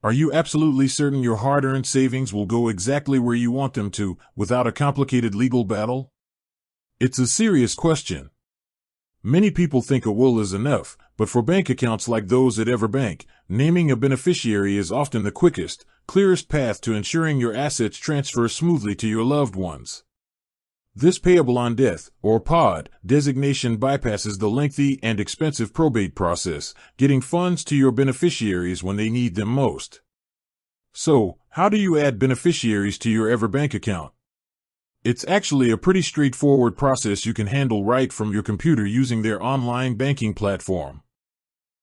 Are you absolutely certain your hard-earned savings will go exactly where you want them to, without a complicated legal battle? It's a serious question. Many people think a will is enough, but for bank accounts like those at EverBank, naming a beneficiary is often the quickest, clearest path to ensuring your assets transfer smoothly to your loved ones. This payable on death, or POD, designation bypasses the lengthy and expensive probate process, getting funds to your beneficiaries when they need them most. So, how do you add beneficiaries to your EverBank account? It's actually a pretty straightforward process you can handle right from your computer using their online banking platform.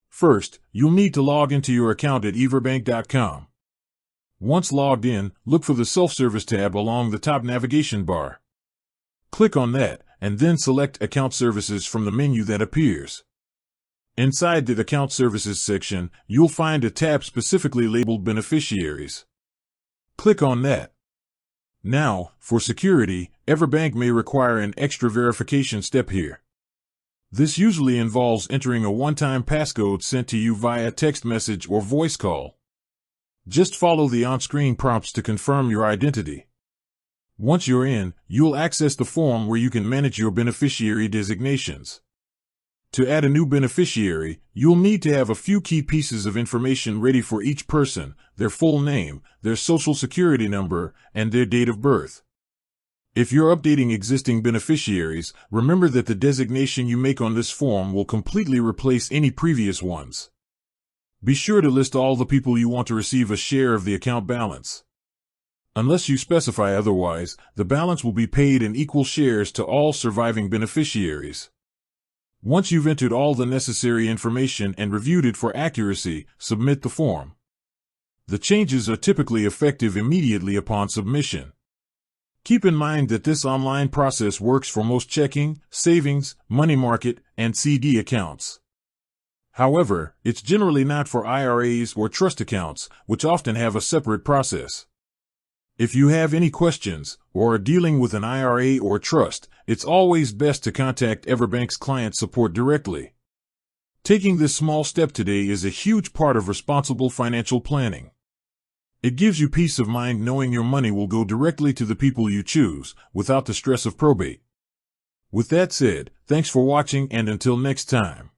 First, you'll need to log into your account at everbank.com. Once logged in, look for the Self-Service tab along the top navigation bar. Click on that, and then select Account Services from the menu that appears. Inside the Account Services section, you'll find a tab specifically labeled Beneficiaries. Click on that. Now, for security, EverBank may require an extra verification step here. This usually involves entering a one-time passcode sent to you via text message or voice call. Just follow the on-screen prompts to confirm your identity. Once you're in, you'll access the form where you can manage your beneficiary designations. To add a new beneficiary, you'll need to have a few key pieces of information ready for each person: their full name, their social security number, and their date of birth. If you're updating existing beneficiaries, remember that the designation you make on this form will completely replace any previous ones. Be sure to list all the people you want to receive a share of the account balance. Unless you specify otherwise, the balance will be paid in equal shares to all surviving beneficiaries. Once you've entered all the necessary information and reviewed it for accuracy, submit the form. The changes are typically effective immediately upon submission. Keep in mind that this online process works for most checking, savings, money market, and CD accounts. However, it's generally not for IRAs or trust accounts, which often have a separate process. If you have any questions, or are dealing with an IRA or trust, it's always best to contact EverBank's client support directly. Taking this small step today is a huge part of responsible financial planning. It gives you peace of mind knowing your money will go directly to the people you choose, without the stress of probate. With that said, thanks for watching, and until next time.